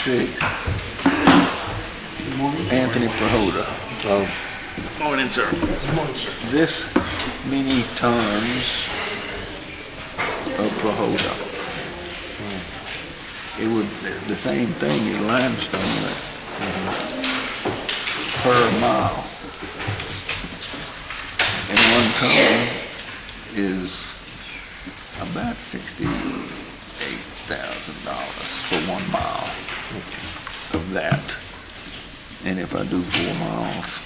6. Anthony Prohoda. Morning, sir. Morning, sir. This many tons of Prohoda. It would the same thing in limestone per mile. And 1 ton is about $68,000 for 1 mile of that. And if I do 4 miles,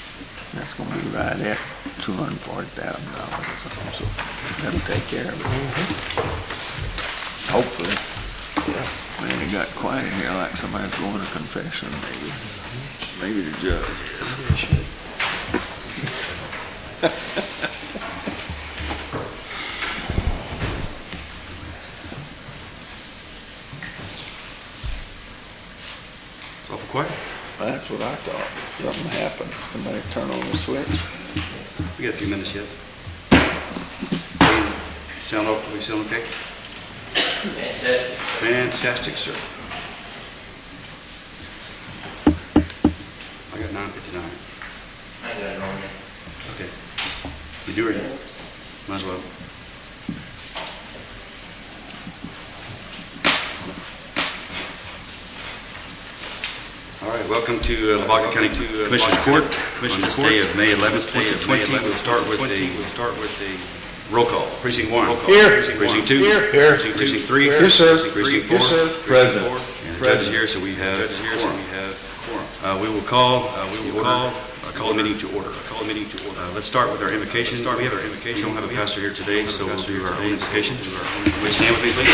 that's going to be right at $240,000 or something. So that'll take care of it. Hopefully. Man, it got quiet in here like somebody's going to confession, maybe. Maybe the judge is. It's awful quiet. That's what I thought. Something happened. Somebody turn on the switch. We got a few minutes yet. We sound okay? Fantastic. Fantastic, sir. I got 9:59. I got it on there. Okay. You do it? Might as well. All right, welcome to Lavaca County Commissioners Court. On this day of May 11th, 2020. We'll start with a roll call. Precinct 1. Here. Precinct 2. Here. Precinct 3. Here, sir. Precinct 4. Yes, sir. Present. And the judge is here, so we have quorum. We will call a meeting to order. Let's start with our invocation. We don't have a pastor here today, so we'll do our own invocation. Would you stand with me, please?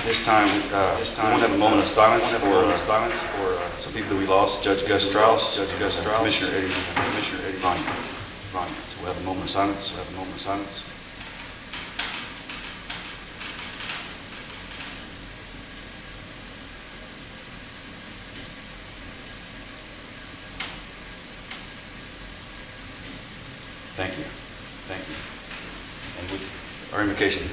This time, we want to have a moment of silence for some people that we lost. Judge Gus Strauss, Commissioner Eddie Ryan. So we'll have a moment of silence. Thank you. And with our invocation.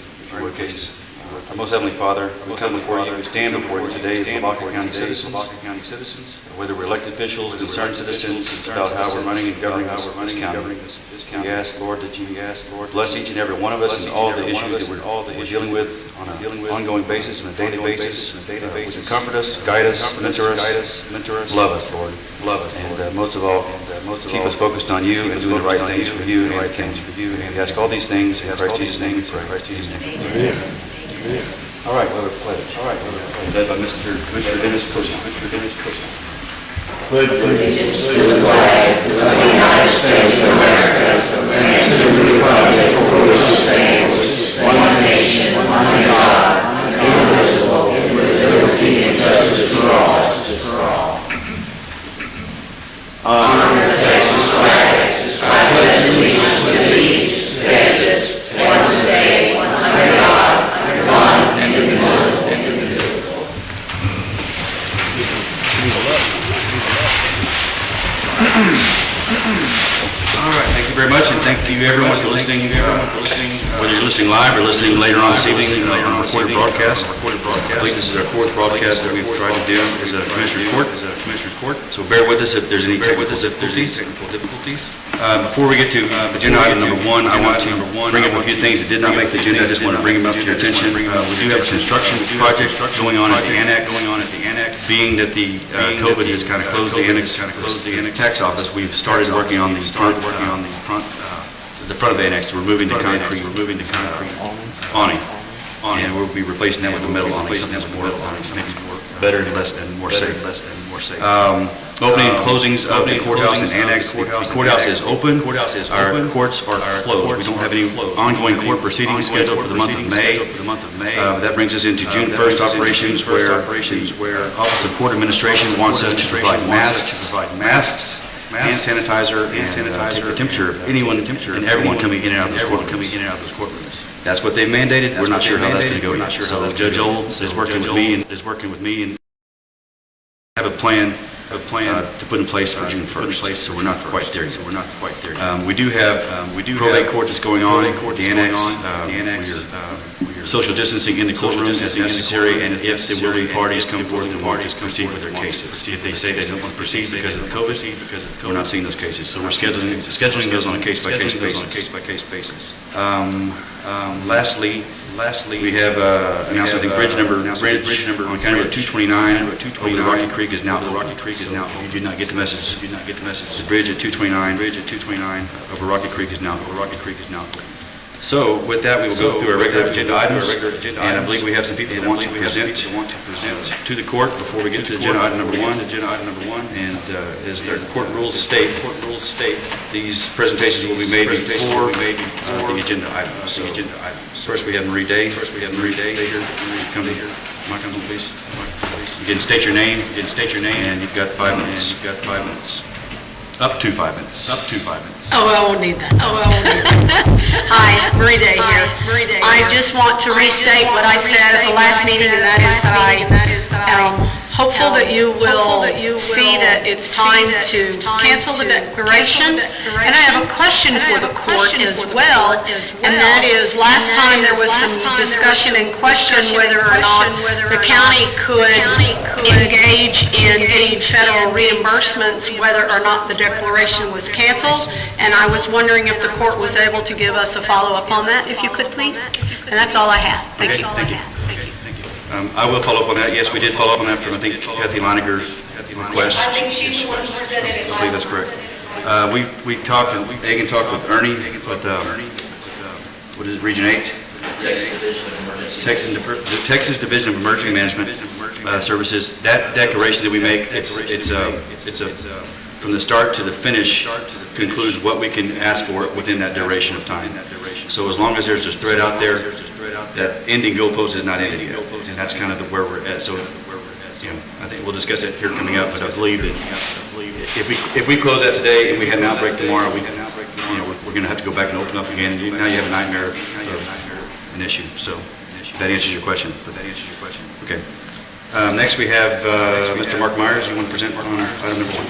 Our most heavenly Father, we come before you, we stand before you today as Lavaca County citizens, whether we're elected officials, concerned citizens, about how we're running and governing this county. We ask, Lord, that you bless each and every one of us and all the issues that we're dealing with on an ongoing basis, on a daily basis. Would you comfort us, guide us, mentor us, love us, Lord. And most of all, keep us focused on you and doing the right things for you and the right things for you. And we ask all these things in Christ Jesus' name. All right, we'll have a pledge. Led by Mr. Commissioner Dennis Kushner. Pledge allegiance to the flag of the United States of America and to the republic for which it stands, one nation, under God, indivisible, with liberty and justice for all. Honor the Texas flag. I pledge allegiance to thee, Texas, one state, under God, one and indivisible. All right, thank you very much, and thank you everyone for listening. Whether you're listening live or listening later on this evening on our recorded broadcast. I believe this is our 4th broadcast that we've tried to do as a Commissioner's Court. So bear with us if there's any technical difficulties. Before we get to agenda item number 1, I want to bring up a few things that did not make the agenda. I just want to bring them up to your attention. We do have a construction project going on at the annex. Being that the COVID has kind of closed the annex tax office, we've started working on the front of the annex to removing the concrete awning. And we'll be replacing that with a metal awning, something that's more better and more safe. Opening and closings of the courthouse and annex. The courthouse is open. Our courts are closed. We don't have any ongoing court proceedings scheduled for the month of May. That brings us into June 1st operations, where the Office of Court Administration wants us to provide masks, hand sanitizer, and take the temperature of anyone and everyone coming in and out of those courtrooms. That's what they mandated. We're not sure how that's going to go yet. So Judge Old is working with me and have a plan to put in place for June 1st, so we're not quite there yet. We do have probate court that's going on, the annex. We're social distancing in the courtroom as necessary, and if the willing parties come forward and want to proceed with their cases. If they say they don't want to proceed because of COVID, we're not seeing those cases. So we're scheduling those on a case-by-case basis. Lastly, we have announced, I think, bridge number on County Road 229 over the Rocky Creek is now. If you did not get the message, the bridge at 229 over Rocky Creek is now. So with that, we will go through our regular agenda items, and I believe we have some people that want to present to the court before we get to agenda item number one. And as the court rules state, these presentations will be made before the agenda items. First, we have Marie Day. Come here. Come on, please. You can state your name, and you've got 5 minutes. Up to 5 minutes. Oh, I won't need that. Hi, Marie Day here. I just want to restate what I said at the last meeting, and that is that I am hopeful that you will see that it's time to cancel the declaration. And I have a question for the court as well, and that is, last time there was some discussion and question whether or not the county could engage in getting federal reimbursements whether or not the declaration was canceled. And I was wondering if the court was able to give us a follow-up on that, if you could, please. And that's all I have. Thank you. I will follow up on that. Yes, we did follow up on that from, I think, Kathy Leineger's request. I think she's the one who presented it I believe that's correct. We talked, and Egan talked with Ernie, with, what is it, Region 8? Texas Division of Emergency Management Services. That declaration that we make, it's from the start to the finish, concludes what we can ask for within that duration of time. So as long as there's a thread out there, that ending goalpost is not ended yet, and that's kind of where we're at. So, I think we'll discuss it here coming up, but I believe that if we close that today and we had an outbreak tomorrow, we're going to have to go back and open up again. Now you have a nightmare of an issue. So that answers your question. Okay. Next we have Mr. Mark Myers. You want to present on our item number 1?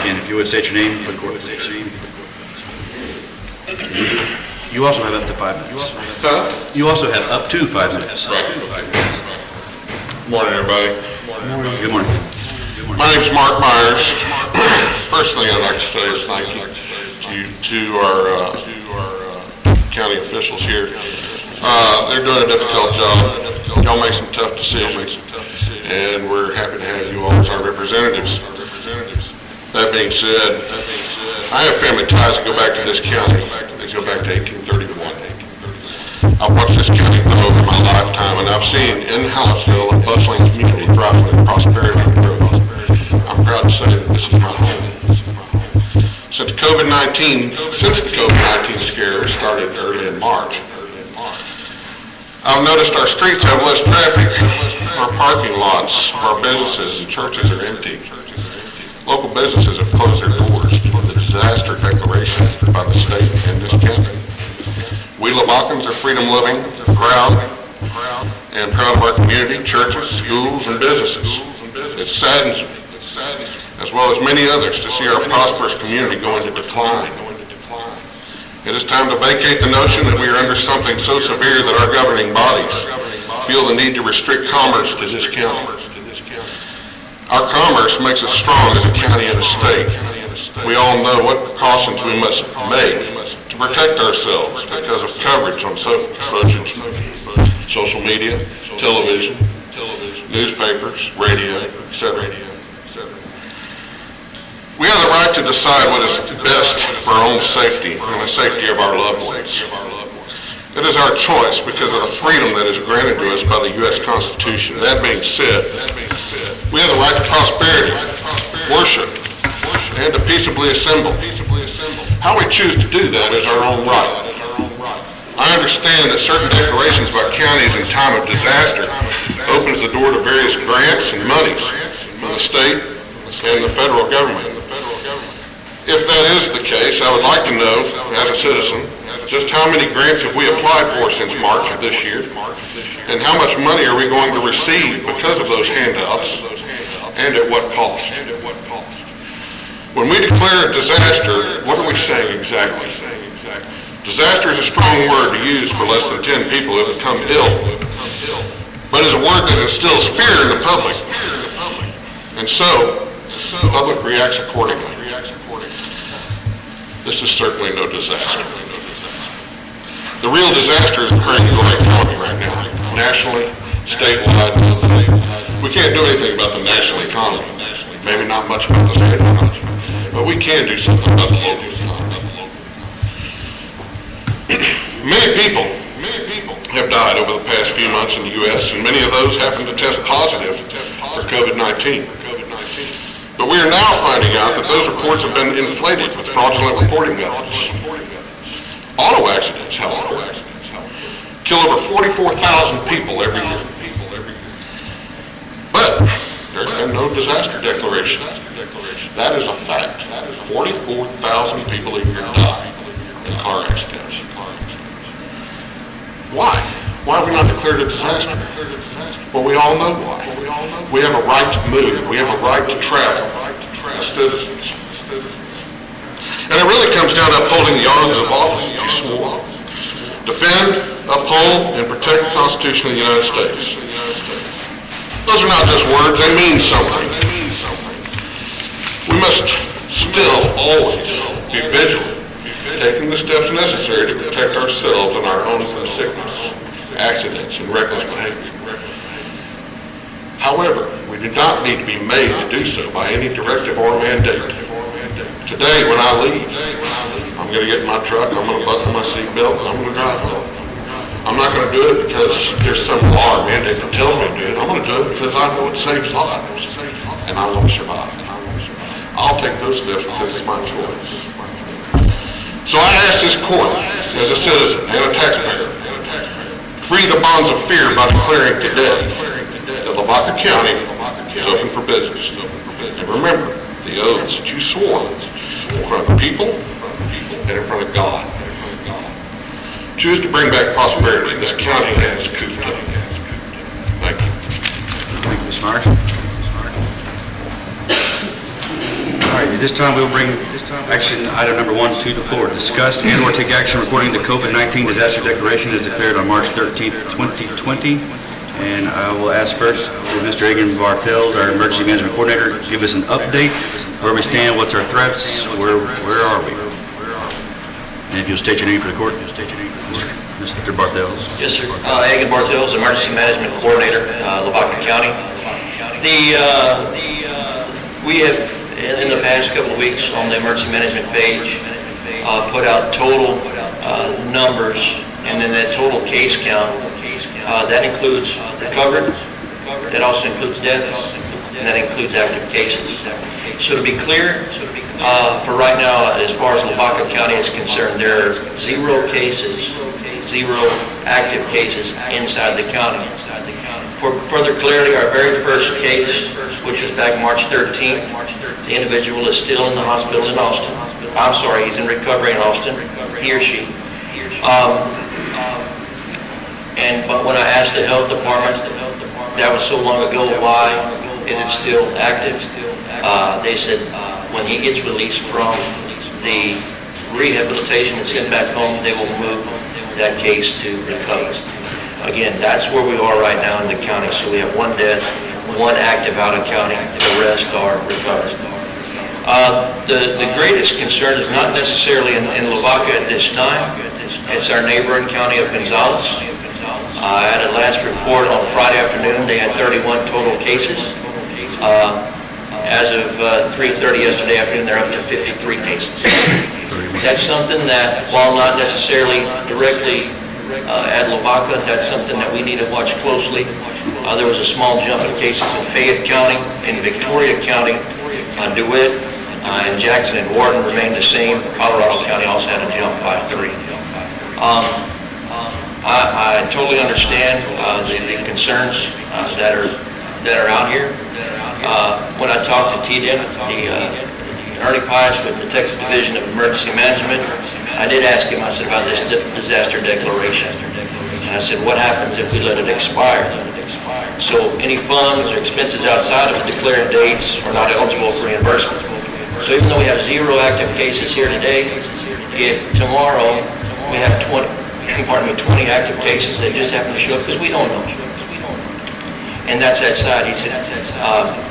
Again, if you would state your name for the court. You also have up to 5 minutes. You also have up to 5 minutes. Morning, everybody. Good morning. My name's Mark Myers. First thing I'd like to say is thank you to our county officials here. They're doing a difficult job. Y'all make some tough decisions, and we're happy to have you all as our representatives. That being said, I have family ties that go back to this county. They go back to 1831. I've watched this county grow over my lifetime, and I've seen in Hallettsville a bustling community thriving with prosperity and growth. I'm proud to say that this is my home. Since the COVID-19 scare started early in March, I've noticed our streets have less traffic, our parking lots, our businesses and churches are empty. Local businesses have closed their doors to the disaster declaration by the state and this county. We Lavacans are freedom-loving, proud, and proud of our community, churches, schools, and businesses. It saddens me, as well as many others, to see our prosperous community go into decline. It is time to vacate the notion that we are under something so severe that our governing bodies feel the need to restrict commerce to this county. Our commerce makes us strong as a county and a state. We all know what precautions we must make to protect ourselves because of coverage on social media, television, newspapers, radio, etc. We have the right to decide what is best for our own safety and the safety of our loved ones. It is our choice because of the freedom that is granted to us by the U.S. Constitution. That being said, we have the right to prosperity, worship, and to peaceably assemble. How we choose to do that is our own right. I understand that certain declarations by counties in time of disaster opens the door to various grants and monies from the state and the federal government. If that is the case, I would like to know, as a citizen, just how many grants have we applied for since March of this year, and how much money are we going to receive because of those handouts, and at what cost. When we declare a disaster, what are we saying exactly? Disaster is a strong word to use for less than 10 people who have become ill, but is a word that instills fear in the public. And so, the public reacts accordingly. This is certainly no disaster. The real disaster is occurring in our economy right now, nationally, statewide. We can't do anything about the national economy, maybe not much about the state economy, but we can do something about the local economy. Many people have died over the past few months in the U.S., and many of those happen to test positive for COVID-19. But we are now finding out that those reports have been inflated with fraudulent reporting methods. Auto accidents, however, kill over 44,000 people every year. But there's been no disaster declaration. That is a fact. 44,000 people a year die in car accidents. Why? Why have we not declared a disaster? Well, we all know why. We have a right to move. We have a right to travel as citizens. And it really comes down to upholding the oaths of office that you swore. Defend, uphold, and protect the Constitution of the United States. Those are not just words, they mean something. We must still always be vigilant, taking the steps necessary to protect ourselves and our own from sickness, accidents, and reckless behavior. However, we do not need to be made to do so by any directive or mandate. Today, when I leave, I'm going to get in my truck, I'm going to buckle my seatbelt, and I'm going to drive home. I'm not going to do it because there's some law or mandate that tells me to do it. I'm going to do it because I know it saves lives, and I want to survive. I'll take those steps because it's my choice. So I ask this court, as a citizen and a taxpayer, free the bonds of fear by declaring today that Lavaca County is open for business. And remember the oaths that you swore in front of the people and in front of God. Choose to bring back prosperity. This county has cooped up. Thank you. Thank you, Mr. Myers. All right, at this time, we'll bring action item number 1 to the floor. Discuss and/or take action regarding the COVID-19 disaster declaration as declared on March 13th, 2020. And I will ask first for Mr. Egan Bartels, our emergency management coordinator, give us an update, where we stand, what's our threats, where are we? And if you'll state your name for the court, Mr. Bartels. Yes, sir. Egan Bartels, Emergency Management Coordinator, Lavaca County. We have, in the past couple of weeks, on the emergency management page, put out total numbers, and then that total case count. That includes recovered, that also includes deaths, and that includes active cases. So to be clear, for right now, as far as Lavaca County is concerned, there are 0 cases, 0 active cases inside the county. For further clarity, our very first case, which was back March 13th, the individual is still in the hospital in Austin. I'm sorry, he's in recovery in Austin, he or she. But when I asked the health department, that was so long ago, why is it still active? They said when he gets released from the rehabilitation and sent back home, they will move that case to recovery. Again, that's where we are right now in the county. So we have 1 death, 1 active out of county, the rest are recovered. The greatest concern is not necessarily in Lavaca at this time. It's our neighboring county of Gonzales. I had a last report on Friday afternoon. They had 31 total cases. As of 3:30 yesterday afternoon, they're up to 53 cases. That's something that, while not necessarily directly at Lavaca, that's something that we need to watch closely. There was a small jump in cases in Fayette County, in Victoria County, DeWitt, and Jackson and Warden remained the same. Colorado County also had a jump by 3. I totally understand the concerns that are out here. When I talked to TDEM, Ernie Pius with the Texas Division of Emergency Management, I did ask him, I said, about this disaster declaration. And I said, what happens if we let it expire? So any funds or expenses outside of the declared dates are not eligible for reimbursement. So even though we have 0 active cases here today, if tomorrow we have 20 active cases that just happen to show up, because we don't know. And that's that side. He said,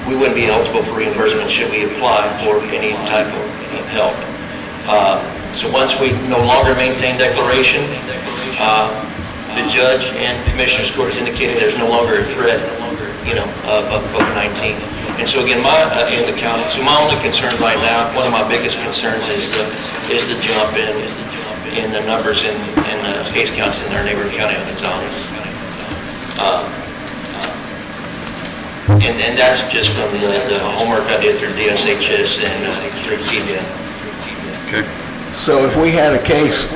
we wouldn't be eligible for reimbursement should we apply for any type of help. So once we no longer maintain declaration, the judge and Commissioner's Court has indicated there's no longer a threat, of COVID-19. And so again, in the county, so my only concern right now, one of my biggest concerns is the jump in the numbers in the case counts in our neighboring county of Gonzales. And that's just from the homework I did through DSHS and through CBN. Okay. So if we had a case,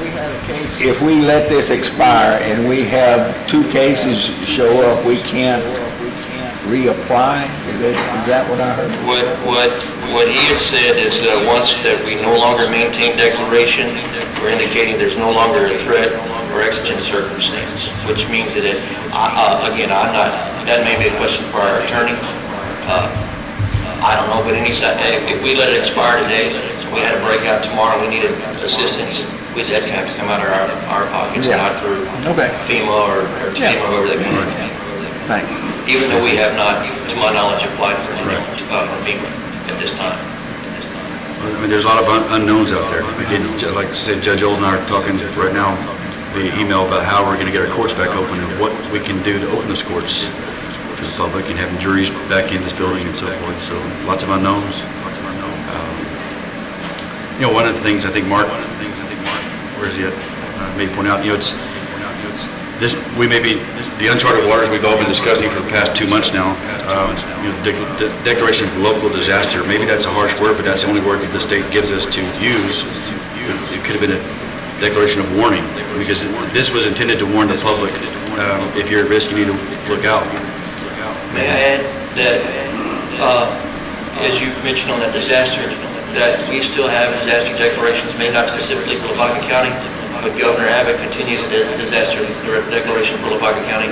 if we let this expire and we have 2 cases show up, we can't reapply? Is that what I heard? What he had said is once that we no longer maintain declaration, we're indicating there's no longer a threat or exigent circumstance, which means that that may be a question for our attorney. I don't know, but if we let it expire today, we had a breakout tomorrow, we needed assistance, we'd have to come out of our pockets, not through FEMA or FEMA, whoever they can. Thanks. Even though we have not, to my knowledge, applied for FEMA at this time. I mean, there's a lot of unknowns out there. Again, like I said, Judge Old and I are talking right now via email about how we're going to get our courts back open and what we can do to open those courts to the public and having juries back in this building and so forth. So lots of unknowns. One of the things I think Mark, where is he at? May point out, it's this. We may be the uncharted waters we've all been discussing for the past 2 months now. The declaration of local disaster. Maybe that's a harsh word, but that's the only word that the state gives us to use. It could have been a declaration of warning, because this was intended to warn the public. If you're at risk, you need to look out. May I add that, as you mentioned on that disaster, that we still have disaster declarations made not specifically for Lavaca County, but Governor Abbott continues the disaster declaration for Lavaca County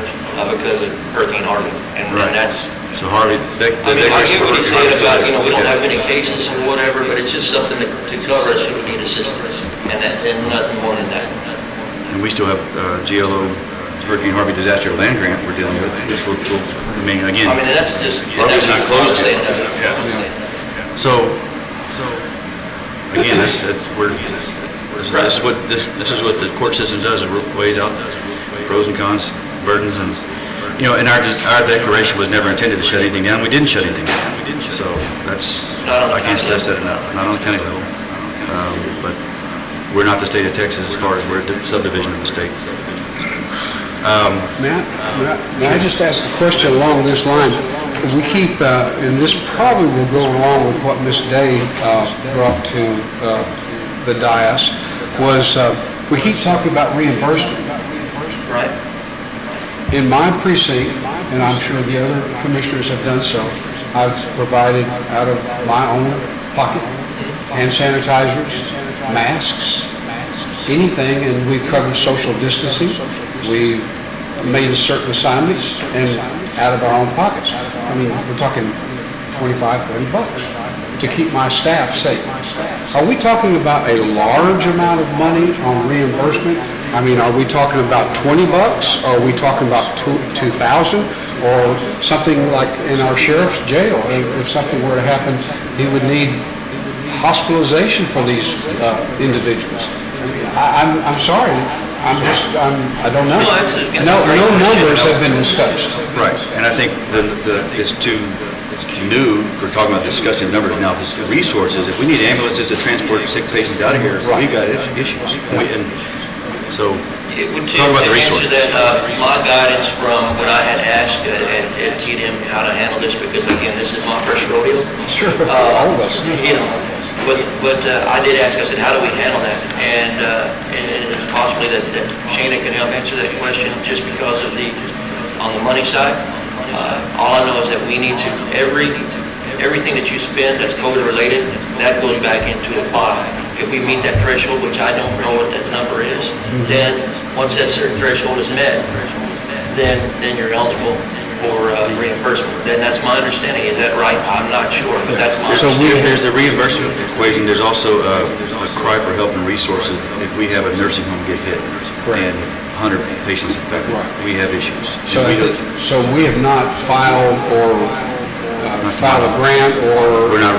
because of Hurricane Harvey. And that's... So Harvey, I get what he said about, we don't have many cases or whatever, but it's just something to cover us if we need assistance, and nothing more than that. And we still have GLO Hurricane Harvey disaster land grant we're dealing with. That's just... Harvey's not closed yet. So again, this is what the court system does. It weighs out pros and cons, burdens, and and our declaration was never intended to shut anything down. We didn't shut anything down. So that's, I can't stress that enough. Not on the county level, but we're not the state of Texas as far as we're a subdivision of the state. May I just ask a question along this line? We keep, and this probably will go along with what Ms. Day brought to the dais, was we keep talking about reimbursement. Right. In my precinct, and I'm sure the other commissioners have done so, I've provided out of my own pocket hand sanitizers, masks, anything, and we covered social distancing. We made certain assignments and out of our own pockets. I mean, we're talking $25, $30 to keep my staff safe. Are we talking about a large amount of money on reimbursement? I mean, are we talking about $20? Are we talking about $2,000? Or something like in our sheriff's jail? If something were to happen, he would need hospitalization for these individuals. I'm sorry. I don't know. No numbers have been discussed. Right, and I think it's too new for talking about discussing numbers now. If it's resources, if we need ambulances to transport sick patients out of here, we've got issues. So, talk about the resources. To answer that, my guidance from what I had asked at TDM how to handle this, because again, this is my first rodeo. Sure, all of us. But I did ask, I said, how do we handle that? And it's possibly that Shana can help answer that question, just because of on the money side. All I know is that we need to, everything that you spend that's COVID related, that goes back into a file. If we meet that threshold, which I don't know what that number is, then once that certain threshold is met, then you're eligible for reimbursement. Then that's my understanding. Is that right? I'm not sure, but that's my So understanding. There's the reimbursement equation, there's also a cry for help and resources if we have a nursing home get hit and 100 patients infected. Right. We have issues. So And we don't- so we have not filed or filed a grant or... We're not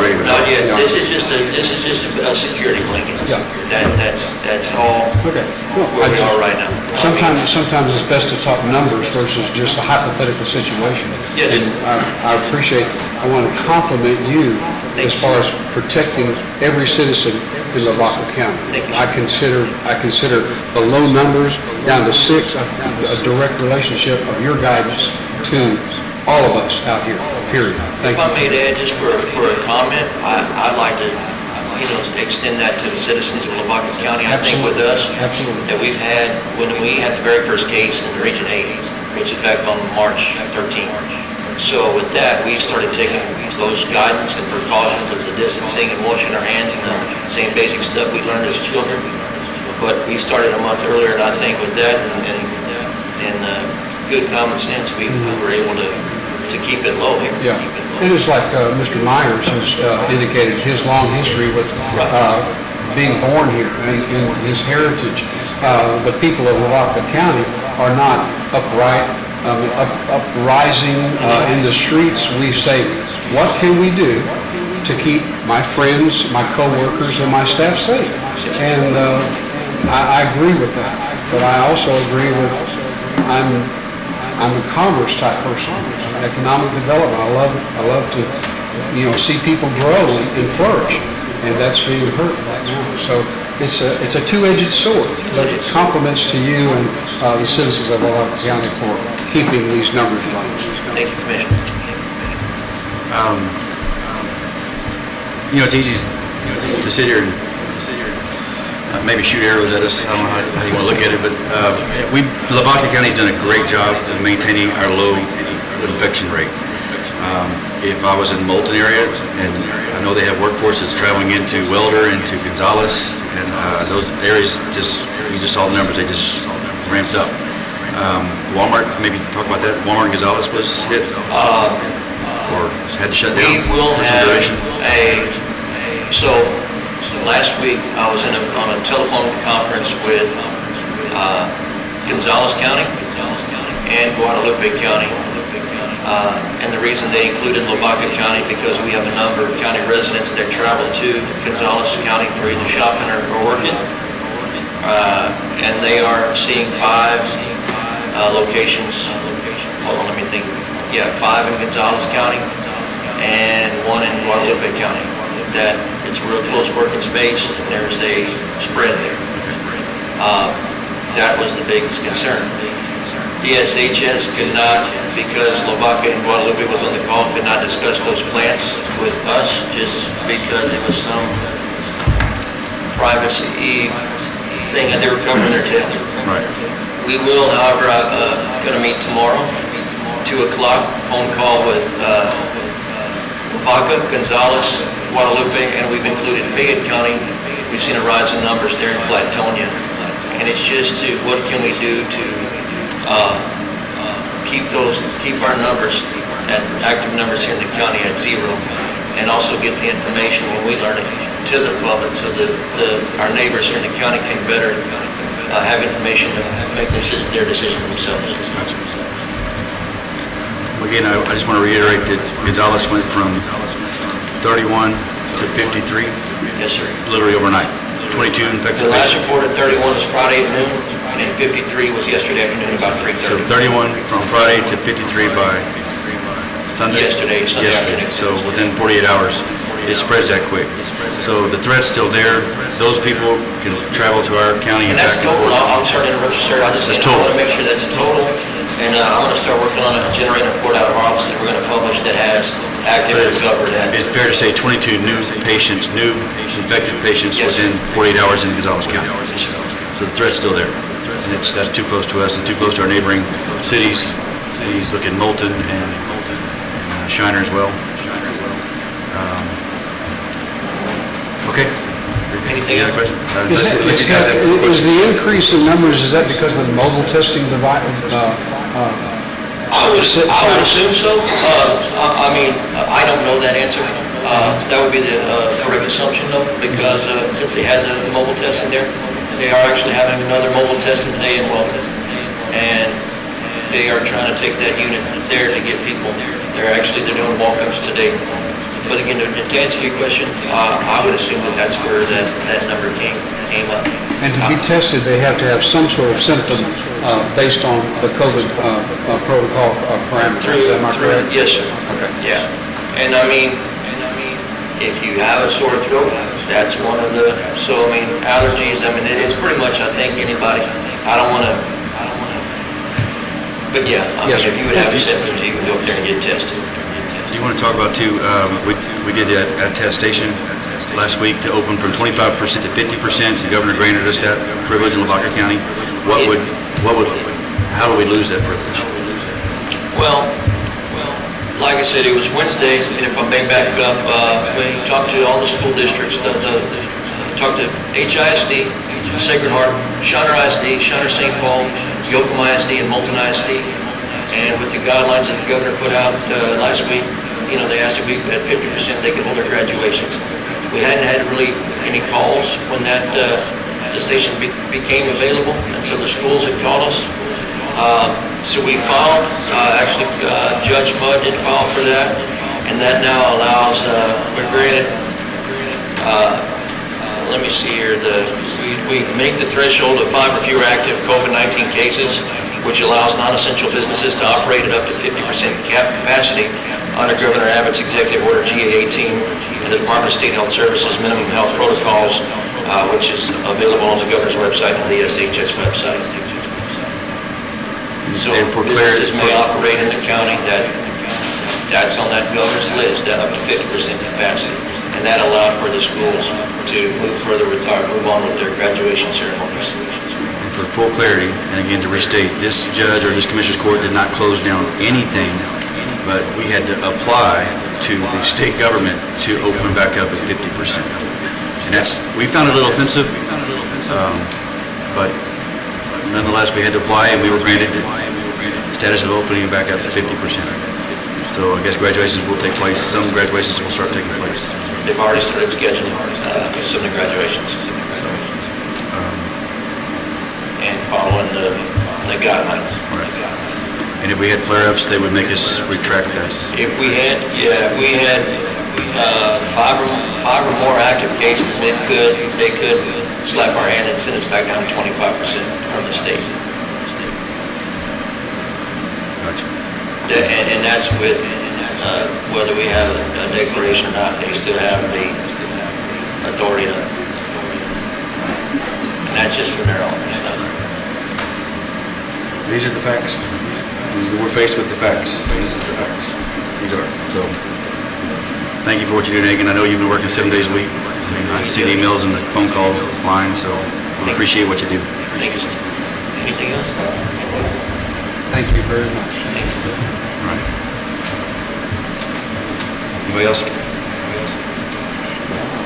ready to. Not yet. Yeah. This is just a security blanket. Yeah. That's all Okay. Well, where we are right now. Sometimes it's best to talk numbers versus just a hypothetical situation. Yes. And I want to compliment you as far as protecting every citizen in Lavaca County. Thank you. I consider the low numbers down to 6 a direct relationship of your guidance to all of us out here, period. Thank If I you. may add, just for a comment, I'd like to, extend that to the citizens of Lavaca County. I think with us, Absolutely. that we've had, when we had the very first case in Region 8, which is back on March 13th. So with that, we started taking those guidance and precautions of the distancing and washing our hands and the same basic stuff we learned as children. But we started a month earlier, and I think with that and good common sense, we were able to keep it low here. Yeah, it is like Mr. Myers has indicated, his long history with being born here and his heritage. The people of Lavaca County are not uprising in the streets. We say, what can we do to keep my friends, my coworkers, and my staff safe? And I agree with that, but I also agree with, I'm a commerce type person, economic development. I love to, see people grow and flourish, and that's being hurt right now. So it's a two-edged sword, but it compliments to you and the citizens of Lavaca County for keeping these numbers low. Thank you, Commissioner. It's easy to sit here and maybe shoot arrows at us. I don't know how you want to look at it, but Lavaca County's done a great job of maintaining our low infection rate. If I was in Moulton area, and I know they have workforce that's traveling into Welder, into Gonzales, and those areas you just saw the numbers, they just ramped up. Walmart, maybe talk about that. Walmart and Gonzales was hit, or had to shut down. We will for some have duration. so last week I was on a telephone conference with Gonzales County and Guadalupe County. And the reason they included Lavaca County because we have a number of county residents that travel to Gonzales County for either shopping or working. And they are seeing 5 locations. Hold on, let me think. Yeah, 5 in Gonzales County and 1 in Guadalupe County. That it's real close working space and there's a spread there. That was the biggest concern. DSHS could not, because Lavaca and Guadalupe was on the call, could not discuss those plants with us just because it was some privacy thing and they were covering their tails. Right. We will, however, going to meet tomorrow, 2 o'clock, phone call with Lavaca, Gonzales, Guadalupe, and we've included Fayette County. We've seen a rise in numbers there in Flatonia. And it's just what can we do to keep our numbers, active numbers here in the county at 0, and also get the information when we learn it to the public so that our neighbors here in the county can better have information to make their decisions themselves. Again, I just want to reiterate that Gonzales went from 31 to 53, Yes, sir. literally overnight. 22 infected The last patients. report at 31 was Friday at noon, and 53 was yesterday afternoon about So 3:30. 31 from Friday to 53 by Sunday? Yesterday, Sunday afternoon. So within 48 hours, it spreads that quick. So the threat's still there. Those people can travel to our county And and back that's and total. forth. I'm sorry to interrupt you, sir. I That's want total. to make sure that's total. And I'm going to start working on a generating report out of our office that we're going to publish that has active recovered at. It's fair to say 22 new patients, new infected patients Yes, sir. within 48 hours in Gonzales County. So the threat's still there. And that's too close to us and too close to our neighboring cities. You look at Moulton and Shiner as well. Okay. Anything Any other else? questions? Is the increase in numbers, is that because of the mobile testing I would assume so. I mean, I don't know that answer. That would be the correct assumption though, because since they had the mobile testing there, they are actually having another mobile testing today in Weldon. And they are trying to take that unit there to get people. They're doing walk-ups today. But again, to answer your question, I would assume that that's where that number came up. And to be tested, they have to have some sort of symptom based on the COVID protocol parameters. Am I correct? Yes, sir. Okay. Yeah. And I mean, if you have a sore throat, that's one of the, so I mean, allergies, I mean, it's pretty much, I think, anybody. I don't want to, but yeah, I mean, Yes, sir. if you would have a symptom, you can go up there and get tested. Do you want to talk about too, we did a test station last week to open from 25% to 50%. The governor granted us that privilege in Lavaca County. How do we lose that privilege? Well, like I said, it was Wednesday, and if I may back up, we talked to all the school districts, talked to HISD, Sacred Heart, Shawner ISD, Shawner St. Paul, Yoakum ISD, and Moulton ISD. And with the guidelines that the governor put out last week, they asked if we at 50% they could hold their graduations. We hadn't had really any calls when the station became available until the schools had called us. So we filed, Judge Mudd did file for that, and that now allows, we're granted, let me see here, we make the threshold of 5 or fewer active COVID-19 cases, which allows non-essential businesses to operate at up to 50% capacity under Governor Abbott's Executive Order GA-18 and the Department of State Health Services Minimum Health Protocols, which is available on the governor's website and the SHS website. So businesses may operate in the county that's on that governor's list at up to 50% capacity. And that allowed for the schools to move on with their graduation ceremonies. For full clarity, and again to restate, this judge or this commissioner's court did not close down anything, but we had to apply to the state government to open back up at 50%. And we found it a little offensive, but nonetheless, we had to apply and we were granted the status of opening back up to 50%. So I guess graduations will take place, some graduations will start taking place. They've already started scheduling some of the graduations. And following the guidelines. Right. And if we had flare-ups, they would make us retract that. If we had 5 or more active cases, they could slap our hand and send us back down to 25% from the state. Gotcha. And that's with whether we have a declaration or not, they still have the authority to, and that's just from their office. These are the facts. We're faced with the facts. These are the facts. These are. So, thank you for what you do, Megan. I know you've been working 7 days a week. I see the emails and the phone calls line, so I appreciate what you do. Thank you. Anything else? Thank you very much. All right. Anybody else? I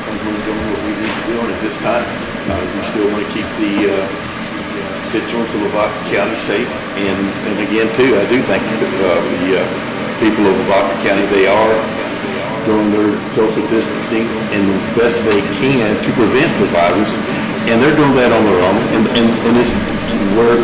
think we're doing what we need to do at this time. We still want to keep the constituents of Lavaca County safe. And again, too, I do think that the people of Lavaca County, they are doing their social distancing and the best they can to prevent the virus. And they're doing that on their own. And it's where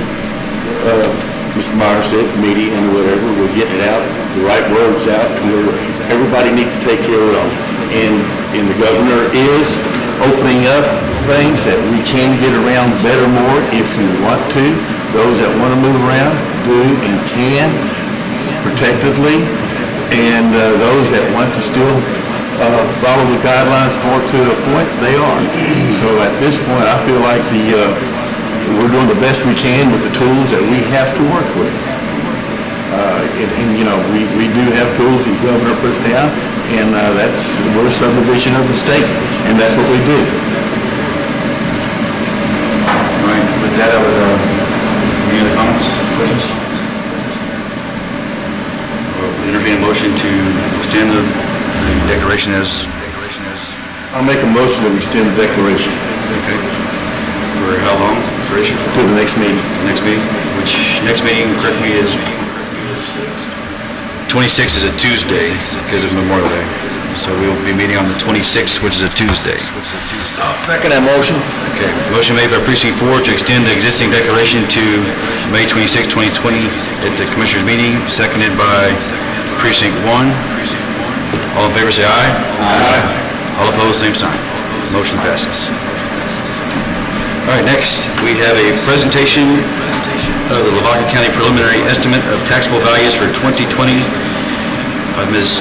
Mr. Meyer said, media and whatever, we're getting it out, the right words out, where everybody needs to take care of their own. And the governor is opening up things that we can get around better more if we want to. Those that want to move around do and can protectively. And those that want to still follow the guidelines more to a point, they are. So at this point, I feel like we're doing the best we can with the tools that we have to work with. We do have tools the governor puts down, and we're a subdivision of the state, and that's what we do. All right. With that, any other comments, questions? We'll entertain a motion to extend the declaration as... I'll make a motion to extend the declaration. Okay. For how long? Duration? To the next meeting. Next meeting? Which, next meeting, correct me, is... 26th is a Tuesday because of Memorial Day. So we will be meeting on the 26th, which is a Tuesday. Second that motion. Okay, motion made by precinct 4 to extend the existing declaration to May 26, 2020 at the Commissioners' meeting, seconded by precinct 1. All in favor say aye. Aye. All opposed, same sign. Motion passes. All right, next, we have a presentation of the Lavaca County preliminary estimate of taxable values for 2020 by Ms.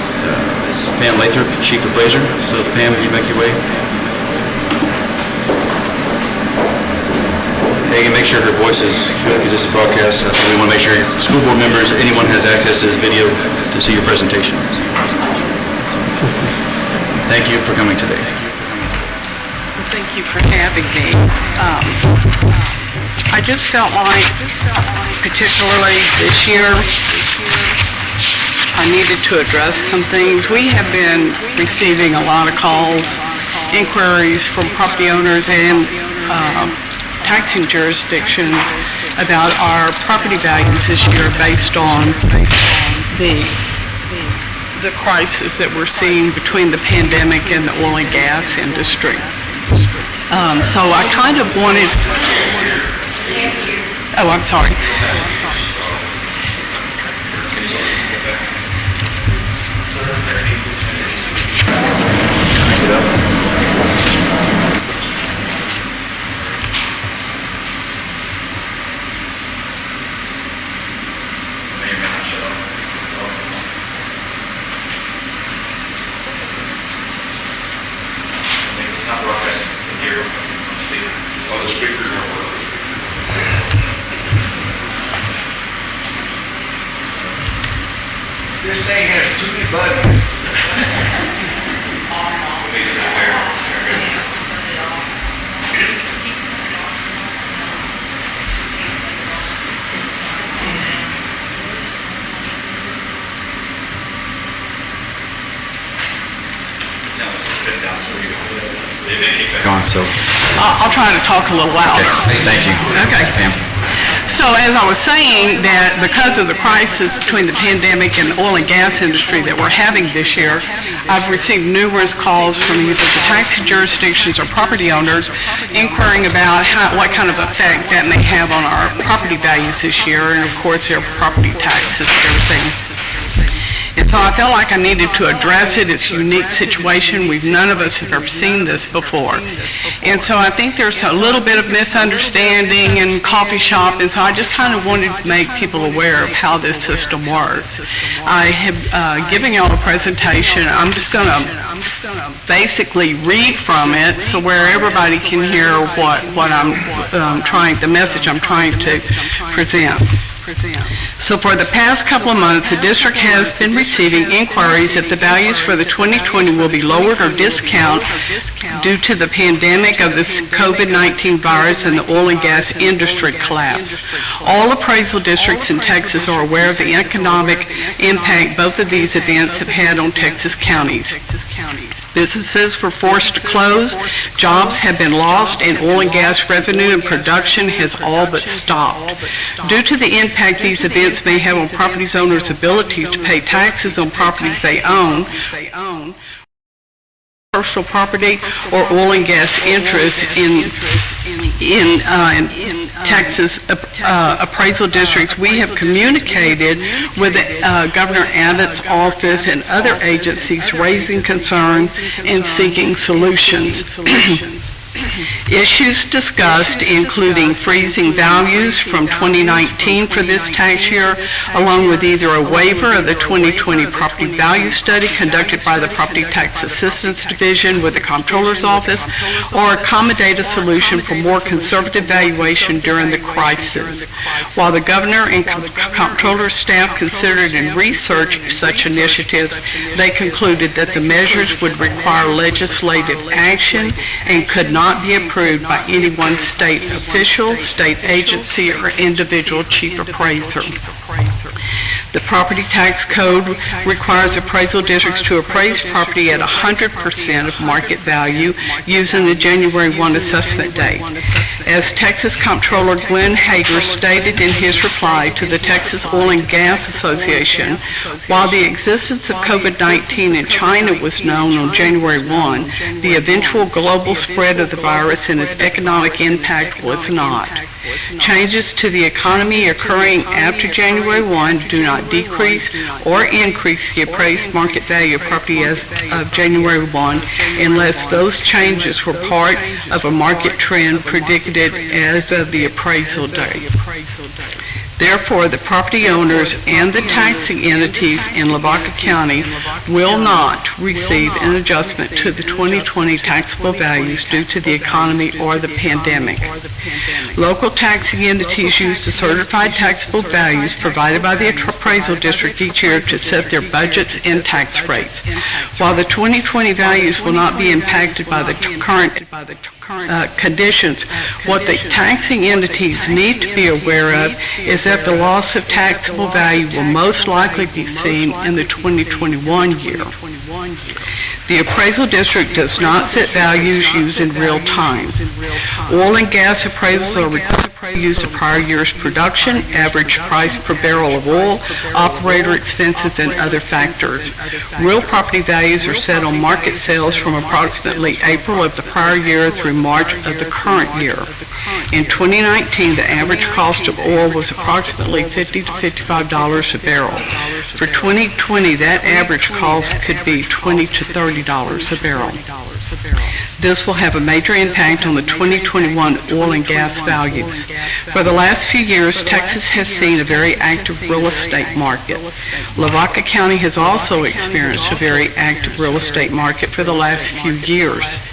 Pam Lathrop, Chief Appraiser. So Pam, will you make your way? Hey, make sure her voice is good because this is a broadcast. We want to make sure school board members, anyone has access to this video to see your presentation. Thank you for coming today. Thank you for having me. I just felt like, particularly this year, I needed to address some things. We have been receiving a lot of calls, inquiries from property owners and taxing jurisdictions about our property values this year based on the crisis that we're seeing between the pandemic and the oil and gas industry. So I kind of wanted... Oh, I'm sorry. Oh, the speakers are working. This thing has too many buttons. Go on, so. I'll try to talk a little louder. Okay, thank you. Okay. Pam. So as I was saying, that because of the crisis between the pandemic and the oil and gas industry that we're having this year, I've received numerous calls from either the taxing jurisdictions or property owners inquiring about what kind of effect that may have on our property values this year, and of course their property taxes and everything. And so I felt like I needed to address it. It's a unique situation. None of us have ever seen this before. And so I think there's a little bit of misunderstanding in coffee shop, and so I just kind of wanted to make people aware of how this system works. I have given y'all a presentation. I'm just going to basically read from it so where everybody can hear what I'm trying, the message I'm trying to present. So for the past couple of months, the district has been receiving inquiries if the values for the 2020 will be lowered or discounted due to the pandemic of this COVID-19 virus and the oil and gas industry collapse. All appraisal districts in Texas are aware of the economic impact both of these events have had on Texas counties. Businesses were forced to close, jobs have been lost, and oil and gas revenue and production has all but stopped. Due to the impact these events may have on property owners' ability to pay taxes on properties they own, personal property, or oil and gas interests in Texas appraisal districts, we have communicated with Governor Abbott's office and other agencies raising concerns and seeking solutions. Issues discussed including freezing values from 2019 for this tax year, along with either a waiver of the 2020 property value study conducted by the Property Tax Assistance Division with the Comptroller's Office, or accommodate a solution for more conservative valuation during the crisis. While the Governor and Comptroller's staff considered and researched such initiatives, they concluded that the measures would require legislative action and could not be approved by any one state official, state agency, or individual chief appraiser. The property tax code requires appraisal districts to appraise property at 100% of market value using the January 1 assessment date. As Texas Comptroller Glenn Hager stated in his reply to the Texas Oil and Gas Association, while the existence of COVID-19 in China was known on January 1, the eventual global spread of the virus and its economic impact was not. Changes to the economy occurring after January 1 do not decrease or increase the appraised market value of property as of January 1 unless those changes were part of a market trend predicted as of the appraisal date. Therefore, the property owners and the taxing entities in Lavaca County will not receive an adjustment to the 2020 taxable values due to the economy or the pandemic. Local taxing entities use the certified taxable values provided by the appraisal district each year to set their budgets and tax rates. While the 2020 values will not be impacted by the current conditions, what the taxing entities need to be aware of is that the loss of taxable value will most likely be seen in the 2021 year. The appraisal district does not set values used in real time. Oil and gas appraisals are required to use the prior year's production, average price per barrel of oil, operator expenses, and other factors. Real property values are set on market sales from approximately April of the prior year through March of the current year. In 2019, the average cost of oil was approximately $50 to $55 a barrel. For 2020, that average cost could be $20 to $30 a barrel. This will have a major impact on the 2021 oil and gas values. For the last few years, Texas has seen a very active real estate market. Lavaca County has also experienced a very active real estate market for the last few years.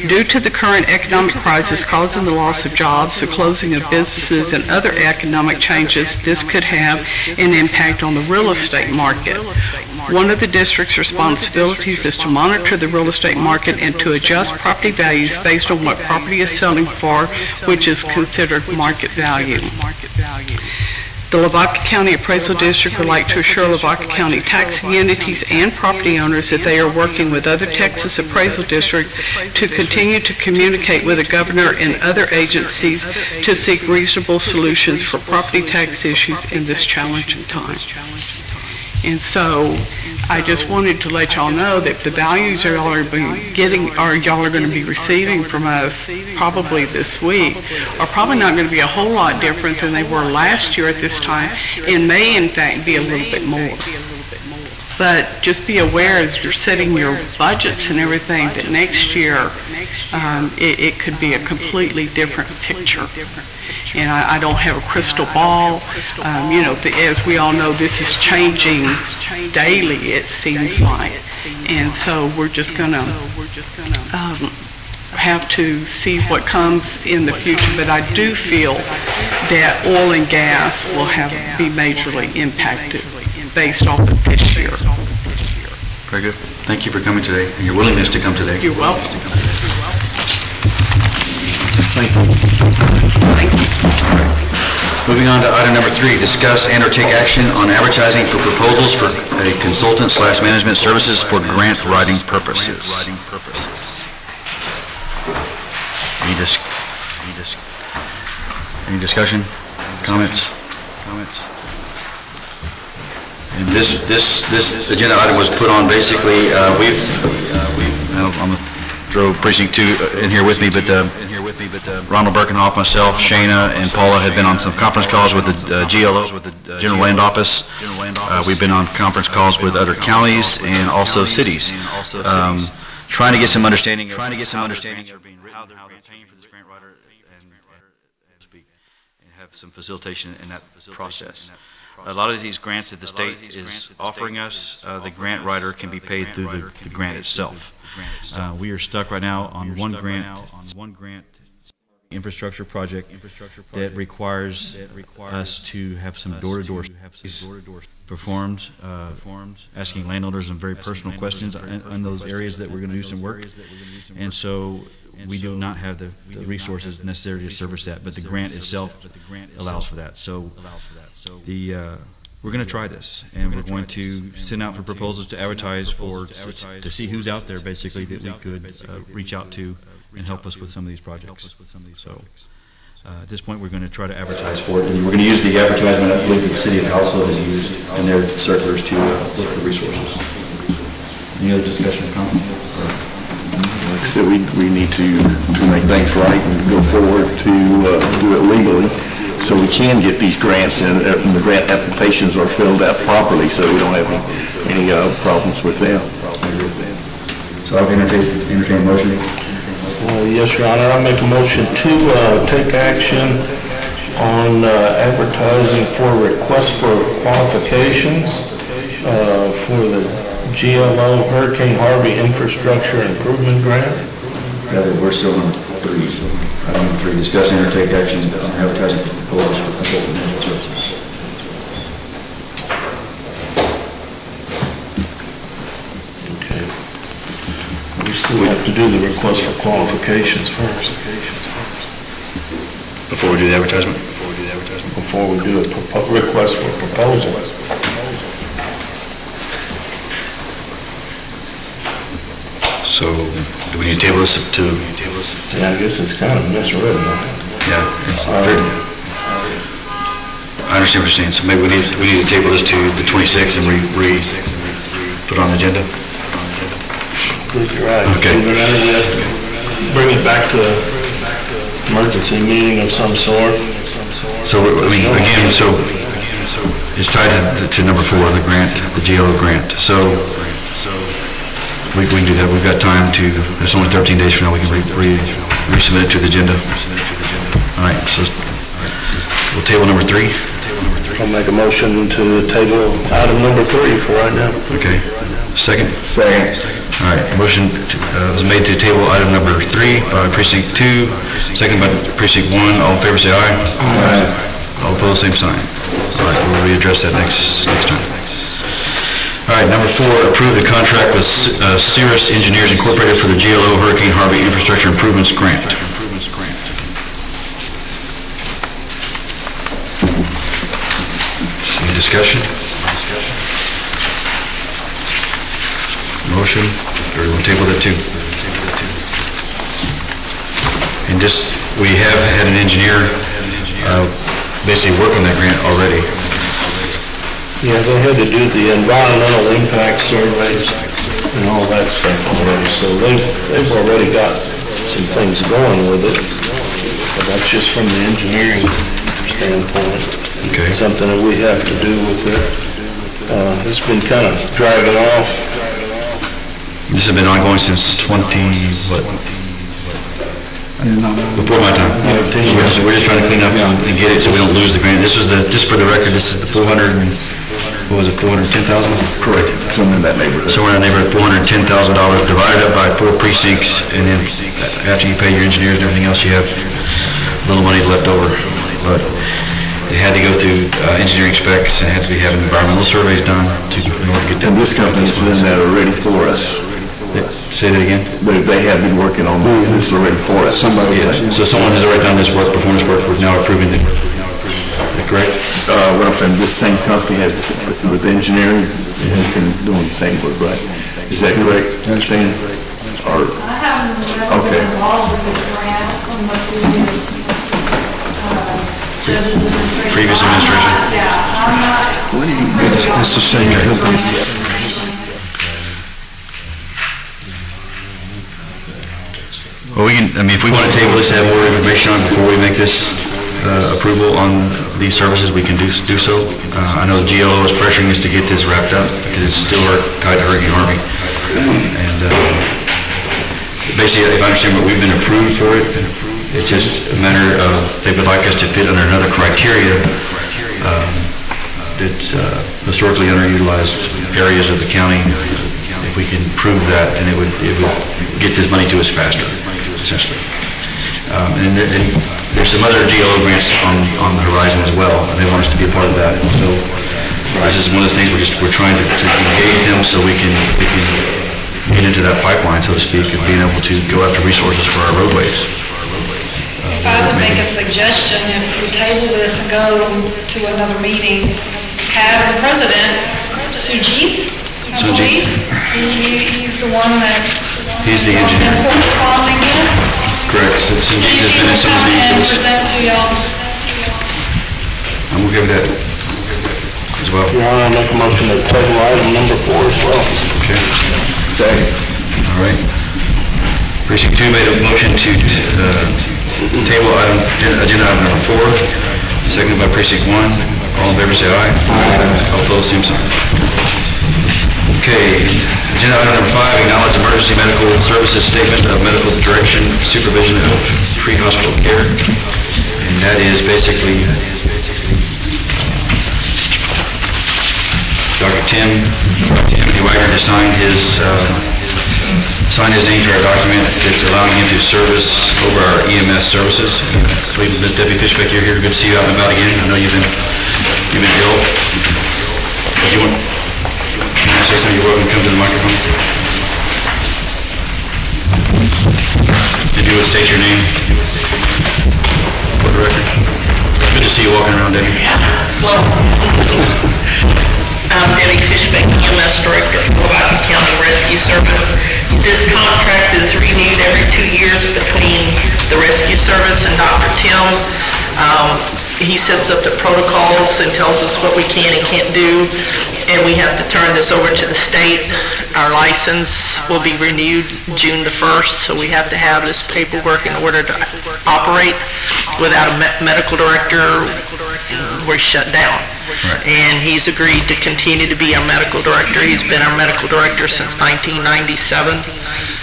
Due to the current economic crisis causing the loss of jobs, the closing of businesses, and other economic changes, this could have an impact on the real estate market. One of the district's responsibilities is to monitor the real estate market and to adjust property values based on what property is selling for, which is considered market value. The Lavaca County Appraisal District would like to assure Lavaca County taxing entities and property owners that they are working with other Texas appraisal districts to continue to communicate with the governor and other agencies to seek reasonable solutions for property tax issues in this challenging time. And so I just wanted to let y'all know that the values y'all are getting, or y'all are going to be receiving from us probably this week, are probably not going to be a whole lot different than they were last year at this time, and may in fact be a little bit more. But just be aware as you're setting your budgets and everything that next year it could be a completely different picture. And I don't have a crystal ball. As we all know, this is changing daily, it seems like. And so we're just going to have to see what comes in the future. But I do feel that oil and gas will be majorly impacted based off of this year. Very good. Thank you for coming today and your willingness to come today. You're welcome. Thank you. Moving on to item number 3, discuss and or take action on advertising for proposals for a consultant/management services for grant writing purposes. Any discussion? Comments? And this agenda item was put on basically, I'm going to throw Precinct 2 in here with me, but Ronald Birkenhoff, myself, Shana, and Paula have been on some conference calls with the GLOs, with the General Land Office. We've been on conference calls with other counties and also cities, trying to get some understanding of how they're paying for this grant writer and have some facilitation in that process. A lot of these grants that the state is offering us, the grant writer can be paid through the grant itself. We are stuck right now on one grant infrastructure project that requires us to have some door-to-door performed, asking landowners some very personal questions on those areas that we're going to do some work. And so we do not have the resources necessary to service that, but the grant itself allows for that. So the we're going to try this, and we're going to send out for proposals to advertise to see who's out there, basically, that we could reach out to and help us with some of these projects. So at this point, we're going to try to advertise for it, and we're going to use the advertisement I believe the city of Kalispell has used in their circulars to look for resources. Any other discussion or comment? Like I said, we need to make things right and go forward to do it legally, so we can get these grants and the grant applications are filled out properly, so we don't have any problems with them. So I'll entertain a motion. Yes, Your Honor, I make a motion to take action on advertising for request for qualifications for the GLO Hurricane Harvey Infrastructure Improvement Grant. We're still on 3. Item 3, discuss and or take action on advertising for proposals for consultant management services. Okay. We still have to do the request for qualifications first. Before we do the advertisement? Before we do a request for proposal. So, do we need to table this to? Yeah, I guess it's kind of miswritten. Yeah, it's very, I understand what you're saying, so maybe we need to table this to the 26th and put it on the agenda? You're right. Okay. Either that or we have to bring it back to an emergency meeting of some sort. So, I mean, again, so it's tied to number 4, the grant, the GLO grant. So, we can do that. We've got time to, there's only 13 days from now, we can resubmit it to the agenda. All right, so we'll table number 3. I'll make a motion to table item number 3 for right now. Okay. Second? Second. All right, motion was made to table item number 3 by precinct 2, second by precinct 1. All in favor say aye. Aye. All opposed, same sign. All right, we'll readdress that next time. All right, number 4, approve the contract with Cirrus Engineers Incorporated for the GLO Hurricane Harvey Infrastructure Improvements Grant. Any discussion? Motion, or we'll table that too. And just, we have had an engineer basically work on that grant already. Yeah, they had to do the environmental impact surveys and all that stuff already, so they've already got some things going with it. But that's just from the engineering standpoint. Okay. Something that we have to do with it. It's been kind of dragging off. This has been ongoing since 20, what? Before my time. So we're just trying to clean up and get it so we don't lose the grant. This was just for the record, this is the 400, what was it, 410,000? Correct, somewhere in that neighborhood. Somewhere in the neighborhood, $410,000 divided up by 4 precincts, and then after you pay your engineers and everything else, you have a little money left over. But they had to go through engineering specs and had to be having environmental surveys done in order to get that. And this company's done that already for us. Say that again? They have been working on this already for us. So someone has already done this work, performance work, we're now approving it. Is that correct? What I'm saying, this same company had, with engineering, has been doing the same work, right? Is that correct? Understand? Or, I haven't never okay. been involved with this grant from the previous judges administration. Previous administration? Yeah, I'm not. That's the same company. Well, we can, I mean, if we want to table this to have more information on it before we make this approval on these services, we can do so. I know GLO is pressuring us to get this wrapped up because it's still tied to Hurricane Harvey. And basically, if I understand what we've been approved for it, it's just a matter of they would like us to fit under another criteria that's historically underutilized areas of the county. If we can prove that, then it would get this money to us faster, essentially. And there's some other GLO grants on the horizon as well, and they want us to be a part of that. So this is one of the things we're trying to engage them so we can get into that pipeline, so to speak, of being able to go after resources for our roadways. If I would make a suggestion, if we table this and go to another meeting, have the president, Sujit, I believe. He's the one that He's the engineer. I'm corresponding with. Correct. So So he will come and present to y'all. I'm okay with that as well. Your Honor, I make a motion to table item number 4 as well. Okay. Second. All right. Precinct 2 made a motion to table agenda item number 4, seconded by Precinct 1. All in favor say aye. All opposed, same sign. Okay, agenda item number 5, acknowledge emergency medical services statement of medical direction, supervision of pre-hospital care. And that is basically Dr. Timothy Wagner to sign his name to our document. It's allowing him to service over our EMS services. I believe Ms. Debbie Fishbeck, you're here. Good to see you out and about again. I know you've been ill. Do you want to say something? You're welcome to come to the microphone. If you would state your name for the record. Good to see you walking around, Debbie. Slow. I'm Debbie Fishbeck, EMS Director for Lavaca County Rescue Service. This contract is renewed every 2 years between the Rescue Service and Dr. Tim. He sets up the protocols and tells us what we can and can't do, and we have to turn this over to the state. Our license will be renewed June the 1st, so we have to have this paperwork in order to operate. Without a medical director, we're shut down. Right. And he's agreed to continue to be our medical director. He's been our medical director since 1997,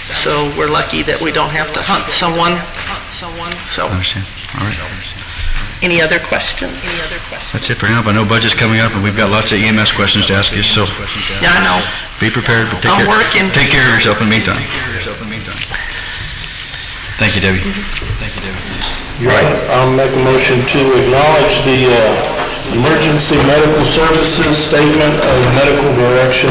so we're lucky that we don't have to hunt someone. So, I understand. All right. any other questions? That's it for now, but I know budget's coming up, and we've got lots of EMS questions to ask you, so Yeah, I know. be prepared, but I'm working. take care of yourself in the meantime. Thank you, Debbie. Your Honor, I'll make a motion to acknowledge the emergency medical services statement of medical direction,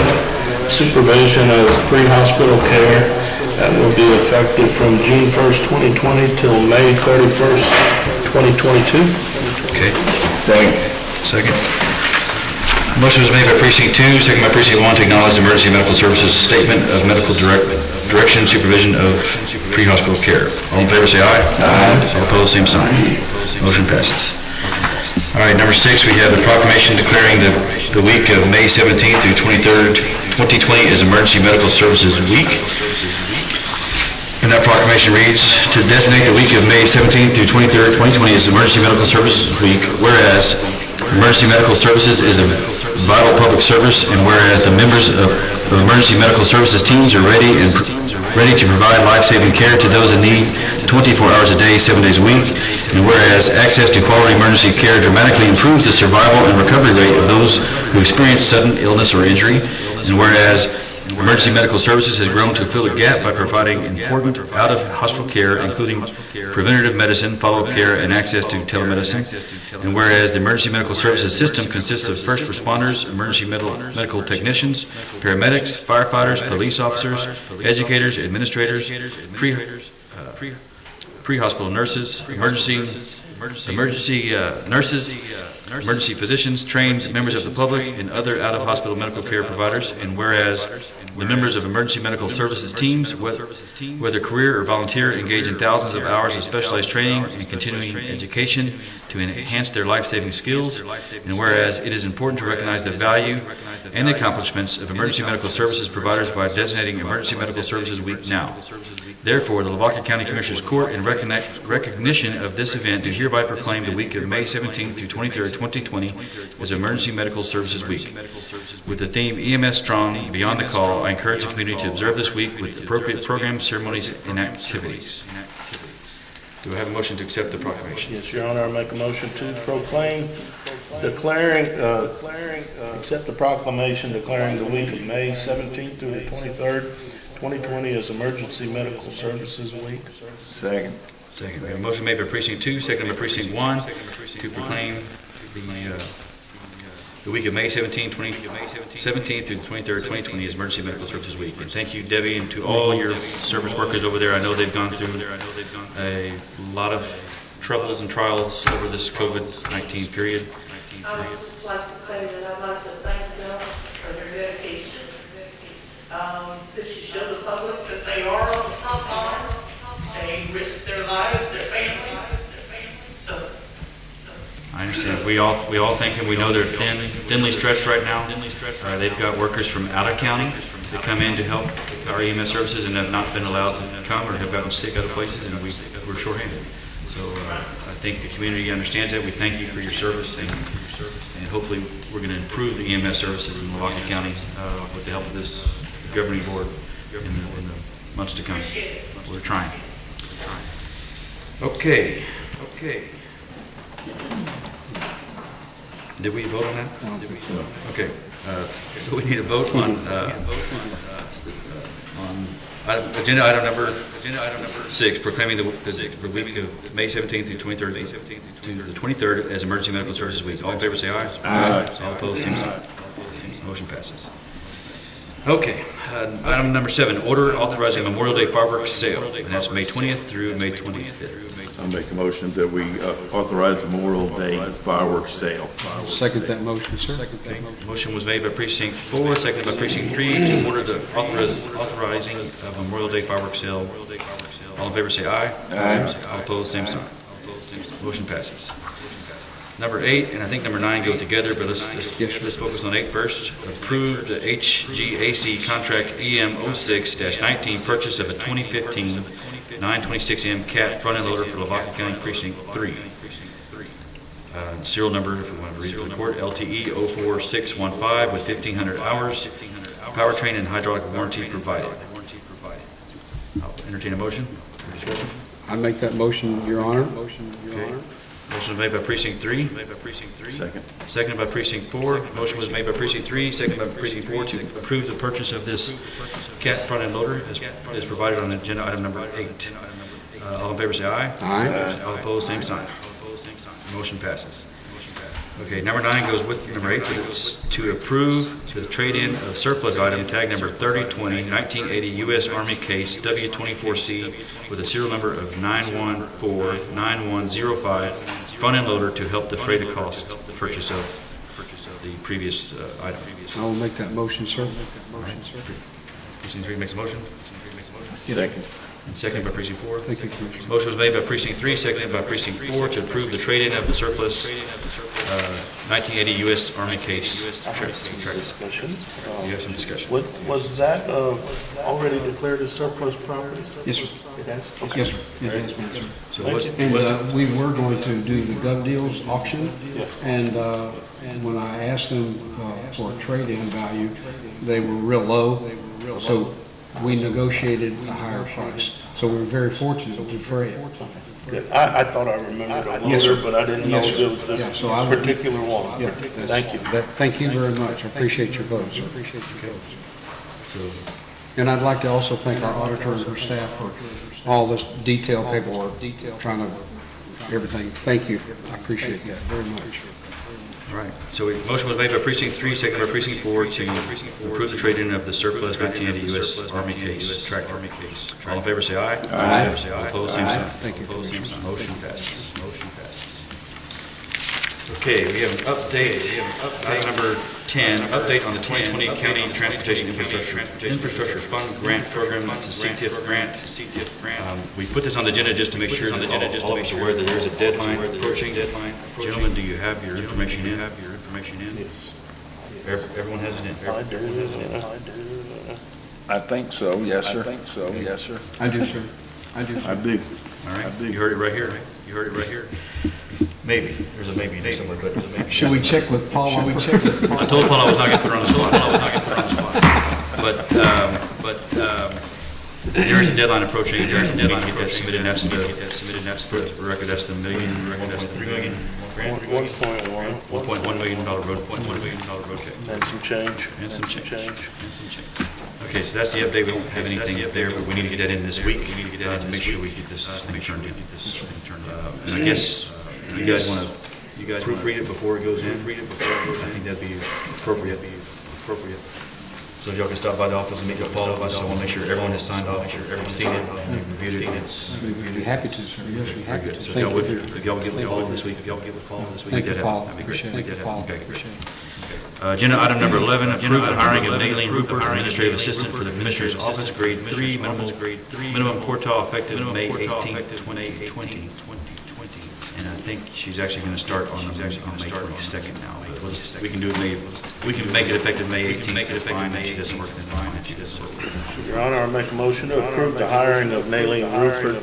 supervision of pre-hospital care. That will be effective from June 1st, 2020 till May 31st, 2022. Okay. Second. Motion was made by Precinct 2, second by Precinct 1 to acknowledge the emergency medical services statement of medical direction, supervision of pre-hospital care. All in favor, say aye. Aye. All opposed, same sign. Motion passes. All right, number 6, we have the proclamation declaring the week of May 17th through 23rd, 2020 as Emergency Medical Services Week. And that proclamation reads, to designate the week of May 17th through 23rd, 2020 as Emergency Medical Services Week, whereas emergency medical services is a vital public service, and whereas the members of emergency medical services teams are ready to provide life-saving care to those in need 24 hours a day, 7 days a week, and whereas access to quality emergency care dramatically improves the survival and recovery rate of those who experience sudden illness or injury, and whereas emergency medical services has grown to fill a gap by providing important out-of-hospital care, including preventative medicine, follow-up care, and access to telemedicine. And whereas the emergency medical services system consists of first responders, emergency medical technicians, paramedics, firefighters, police officers, educators, administrators, pre-hospital nurses, emergency physicians, trained members of the public, and other out-of-hospital medical care providers. And whereas the members of emergency medical services teams, whether career or volunteer, engage in thousands of hours of specialized training and continuing education to enhance their life-saving skills. And whereas it is important to recognize the value and the accomplishments of emergency medical services providers by designating Emergency Medical Services Week now. Therefore, the Lavaca County Commissioners Court, in recognition of this event, do hereby proclaim the week of May 17th through 23rd, 2020 as Emergency Medical Services Week. With the theme EMS Strong, Beyond the Call, I encourage the community to observe this week with appropriate programs, ceremonies, and activities. Do I have a motion to accept the proclamation? Yes, Your Honor, I make a motion to accept the proclamation declaring the week of May 17th through the 23rd, 2020 as Emergency Medical Services Week. Second. We have a motion made by Precinct 2, seconded by Precinct 1 to proclaim the week of May 17th through the 23rd, 2020 as Emergency Medical Services Week. And thank you, Debbie, and to all your service workers over there. I know they've gone through a lot of troubles and trials over this COVID-19 period. I would just like to say that I'd like they are on the front line. They risk their lives, their families, so. I understand. We all thank him. We know they're thinly stretched right now. They've got workers from out of county that come in to help our EMS services and have not been allowed to come or have gotten sick other places, and we're shorthanded. So I think the community understands that. We thank you for your service, and hopefully we're going to improve the EMS services in Lavaca County with the help of this governing board in the months to come. We're trying. Okay. Did we vote on that? Okay. So we need a vote on agenda item number 6, proclaiming the week of May 17th through 23rd to the 23rd as Emergency Medical Services Week. All in favor, say aye. Aye. All opposed, same sign. Motion passes. Okay. Item number 7, order authorizing Memorial Day fireworks sale, and that's May 20th through May 25th. I'll make a motion that we authorize the Memorial Day fireworks sale. Second that motion, sir. Motion was made by precinct 4, seconded by precinct 3 to order the authorizing of Memorial Day fireworks sale. All in favor say aye. Aye. All opposed, same sign. Motion passes. Number 8 and I think number 9 go together, but let's focus on 8 first. Approve the HGAC contract EM 06-19 purchase of a 2015 926M CAT front-end loader for Lavaca County Precinct 3. Serial number, if we want to read it for the court, LTE 04615 with 1,500 hours, powertrain and hydraulic warranty provided. I'll entertain a motion for discussion. I make that motion, Your Honor. Okay. Motion was made by precinct 3. Second. Seconded by precinct 4. Motion was made by precinct 3, seconded by precinct 4 to approve the purchase of this CAT front-end loader as provided on agenda item number 8. All in favor say aye. Aye. All opposed, same sign. Motion passes. Okay, number 9 goes with number 8, but it's to approve the trade-in of surplus item tag number 3020 1980 U.S. Army case W24C with a serial number of 9149105 front-end loader to help defray the cost of the purchase of the previous item. I will make that motion, sir. Precinct 3 makes a motion. Second. And seconded by precinct 4. Thank you, Commissioner. Motion was made by precinct 3, seconded by precinct 4 to approve the trade-in of the surplus 1980 U.S. Army case. Discussion. You have some discussion. Was that already declared as surplus property? Yes, sir. It has? Yes, sir. It has been, sir. So And we were going to do the Gov Deals auction, and when I asked them for a trade-in value, they were real low, so we negotiated a higher price. So we were very fortunate to defray it. I thought I remembered a Yes, sir. loader, but I didn't know Yes, sir. it was this Yeah, so I would- particular one. Yeah, Thank you. Thank you very much. I appreciate your vote, sir. And I'd like to also thank our auditor and her staff for all this detailed paperwork, trying to, everything. Thank you. I appreciate that very much. All right, so motion was made by precinct 3, seconded by precinct 4 to approve the trade-in of the surplus 1980 U.S. Army case, tractor. All in favor say aye. Aye. All opposed, same sign. Thank you, Opposed, same sign. Commissioner. Motion passes. Okay, we have an update. Item number 10, update on the 2020 County Transportation Infrastructure Fund Grant Program. That's a CTIF grant. We put this on the agenda just to make sure that all of us are aware that there is a deadline approaching. Gentlemen, do you have your information in? Yes. Everyone has it in? I do. I think so, yes, sir. I do, sir. I do, sir. I do. All right, you heard it right here. Maybe, there's a maybe in there somewhere, but there's a maybe. Should we check with Paul? I told Paul I was not going to put her on the spot. But there is a deadline approaching, and there is a deadline to get that submitted, and that's the record, that's the $1.3 million grant. $1.1 million road. Okay. And some change. Okay, so that's the update. We don't have anything up there, but we need to get that in this week. To make sure we get this thing turned in. And I guess you guys want to proofread it before it goes in. I think that'd be appropriate. So y'all can stop by the office and meet with Paul. I want to make sure everyone has signed off, make sure everyone's seen it, and reviewed it. We'd be happy to, sir. Yes, we'd be happy to. So Thank you. if y'all would get with Paul this week, Thank you, Paul. Appreciate it. Okay. Appreciate it. Agenda item number 11, approve the hiring of Nayleen Rupert, Administrative Assistant for the Commissioner's Office, Grade 3, minimum quartile, effective May 18th, 2020. And I think she's actually going to start on May 22nd now. But we can do it we can make it effective May 18th. Make it effective May 18th. It doesn't work then fine if she does so. Your Honor, I make a motion to approve the hiring of Nayleen Rupert,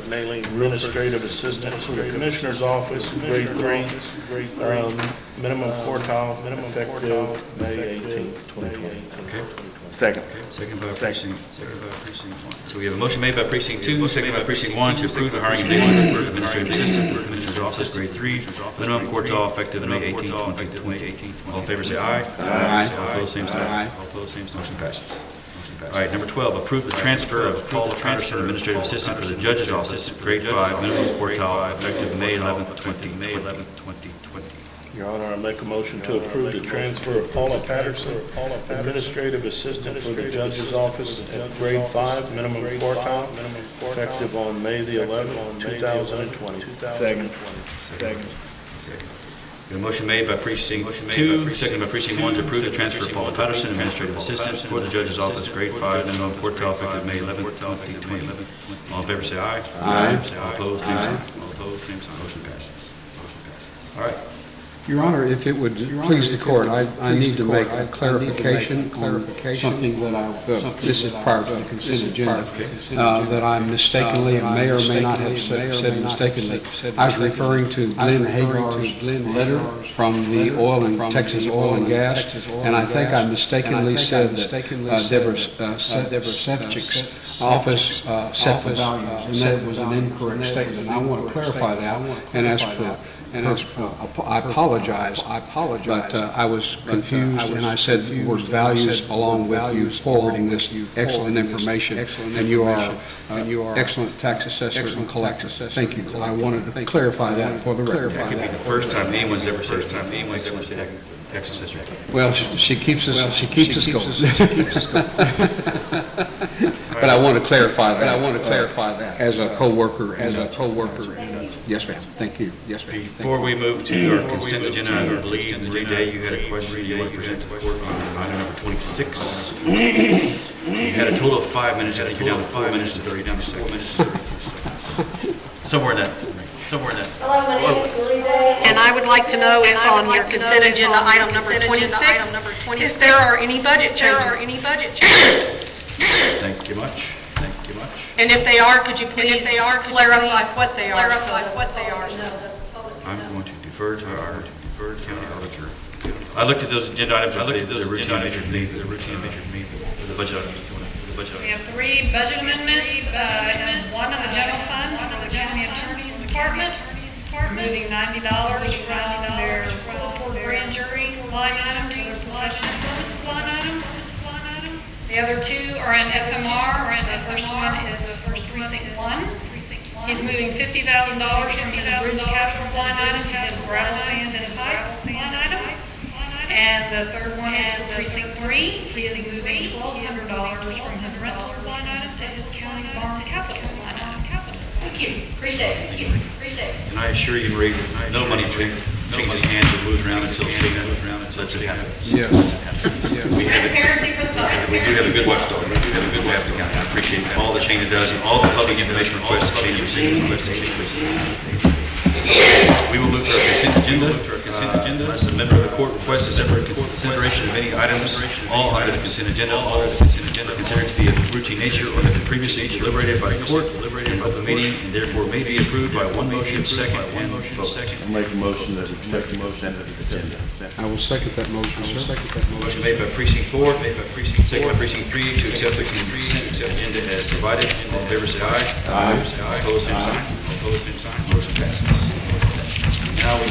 Administrative Assistant for the Commissioner's Office, Grade 3, minimum quartile, effective May 18th, 2020. Okay. Second. Second by precinct 1. So we have a motion made by precinct 2, second by precinct 1 to approve the hiring of Nayleen Rupert, Administrative Assistant for the Commissioner's Office, Grade 3, minimum quartile, effective May 18th, 2020. All in favor say aye. Aye. All opposed, same sign. All opposed, same sign. Motion passes. All right, number 12, approve the transfer of Paula Patterson, Administrative Assistant for the Judge's Office, Grade 5, minimum quartile, effective May 11th, 2020. Your Honor, I make a motion to approve the transfer of Paula Patterson, Administrative Assistant for the Judge's Office at Grade 5, minimum quartile, effective on May the 11th, 2020. Second. We have a motion made by precinct 2, seconded by precinct 1 to approve the transfer of Paula Patterson, Administrative Assistant for the Judge's Office, Grade 5, minimum quartile, effective May 11th, 2020. All in favor say aye. Aye. All opposed, same sign. All opposed, same sign. Motion passes. All right. Your Honor, if it would please the court, I need to make a clarification on something that this is prior to the consent agenda, that I mistakenly, and may or may not have said mistakenly. I was referring to Glenn Hagar's letter from the Texas Oil and Gas, and I think I mistakenly said that Deborah Sefcik's office set the values, and that was an incorrect statement. I want to clarify that and ask for I apologize, but I was confused, and I said the word values along with you forwarding this excellent information, and you are excellent tax assessor and collector. Thank you. I wanted to clarify that for the record. That could be the first time anyone's ever said tax assessor. Well, she keeps us going. But I want to clarify that. As a coworker. Yes, ma'am. Thank you. Yes, ma'am. Before we move to our consent agenda, I believe, Marie Day, you had a question you want to present to the court on item number 26. You had a total of 5 minutes. I think you're down to 5 minutes and 32 seconds. Somewhere in that. Hello, my name is Marie Day. And I would like to know if on your consent agenda, item number 26, if there are any budget changes. Thank you much. And if they are, could you please clarify what they are? I'm going to defer to our county auditor. I looked at those agenda items. I looked at those routine measured need. The budget items. We have 3 budget amendments, and 1 in the general fund for the county attorney's department, moving $90 from their full grand jury line item to their professional services line item. The other 2 are in FMR, and the first one is precinct 1. He's moving $50,000 from his bridge capital line item to his gravel, sand, and pipe line item. And the third one is for precinct 3. He is moving $1,200 from his rentals line item to his county barn capital line item. Thank you. Appreciate it. And I assure you, Marie, no money changes hands or moves around until she lets it happen. Yes. Transparency for the public. We do have a good watchdog. We do have a good watchdog. I appreciate all the change it does and all the public information requests that Shane receives. We will move to our consent agenda. Unless a member of the court requests a separate consideration of any items, all under the consent agenda, considered to be of routine nature or have been previously deliberated by court in open meeting and therefore may be approved by one motion, second, and vote. I make a motion that accept the consent agenda. I will second that motion, sir. Motion made by precinct 4, second by precinct 3 to accept the consent agenda as provided. All in favor say aye. Aye. Opposed, same sign. Motion passes. Now we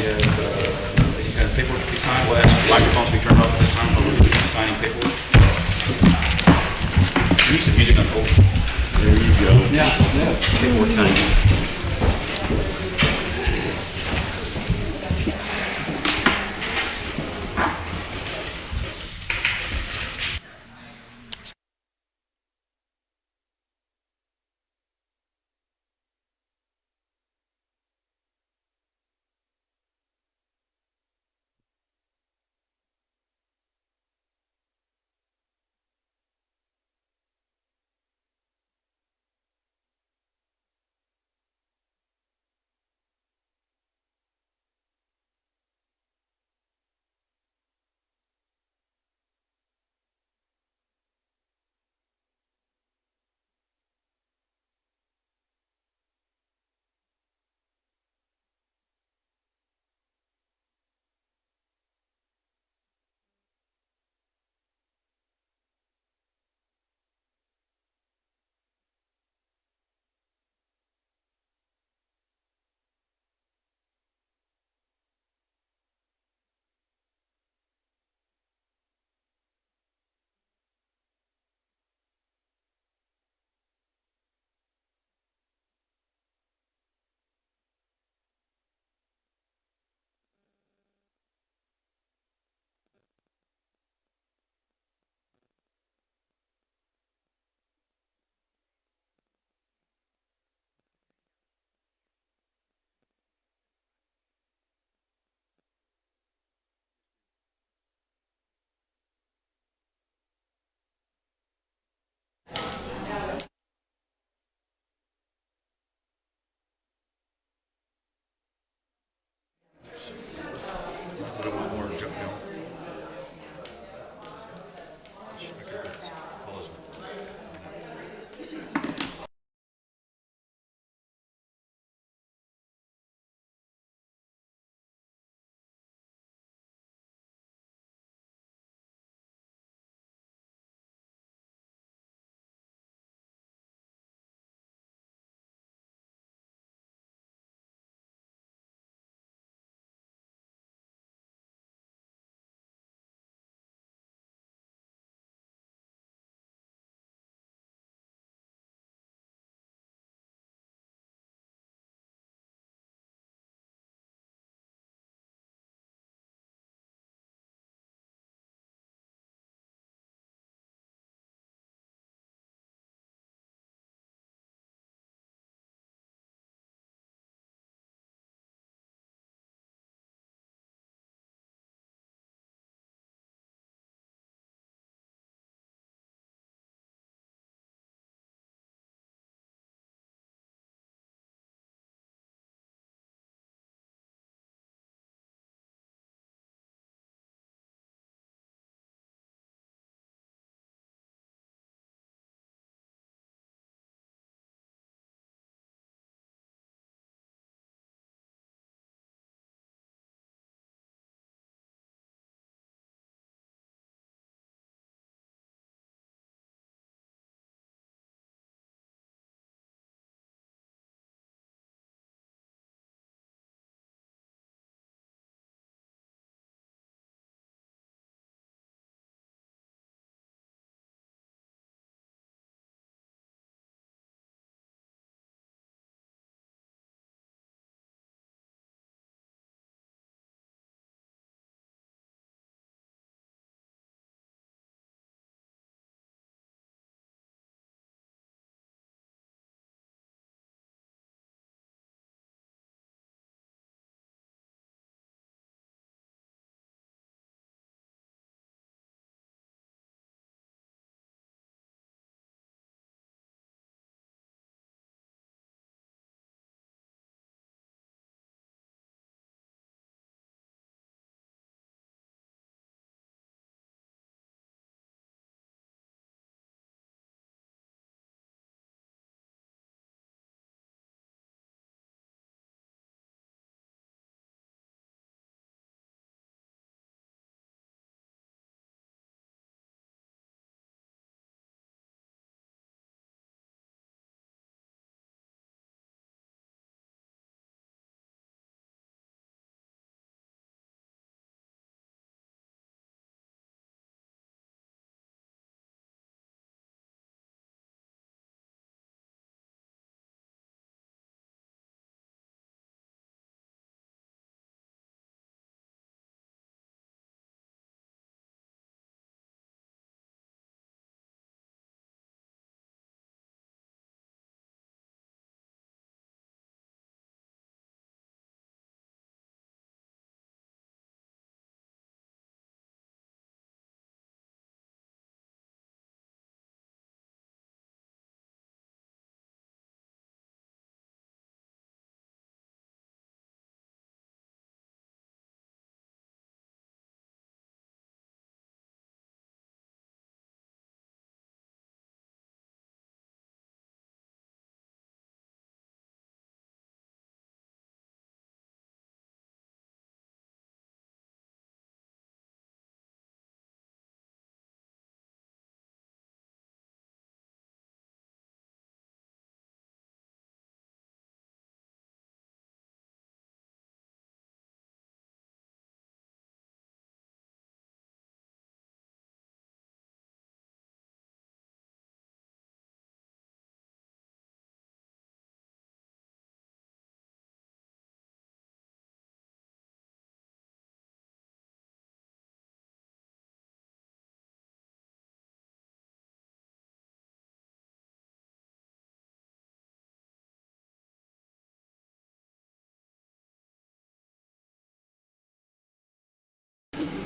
have paperwork to be signed. We'll ask microphones to be turned off at this time while we're signing paperwork. We need some music on hold. There you go. Yeah. Paperwork signing.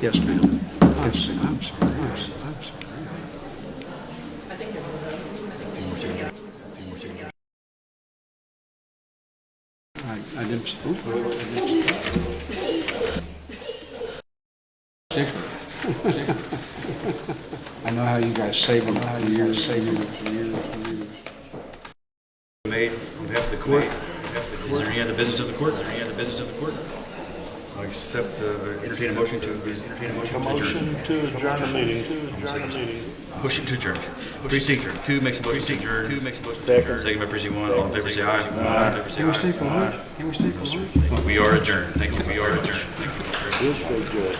Yes, ma'am. I'm sorry. I didn't, sticker. I know how you guys save them for years, Made on behalf of the court. Is there any other business of the court? I'll accept, entertain a motion to adjourn. Motion to adjourn the meeting. Motion to adjourn. Precinct 2 makes a motion to adjourn. Second by precinct 1. All in favor, say aye. Can we stay for lunch? We are adjourned. Thank you. We are adjourned. This was good.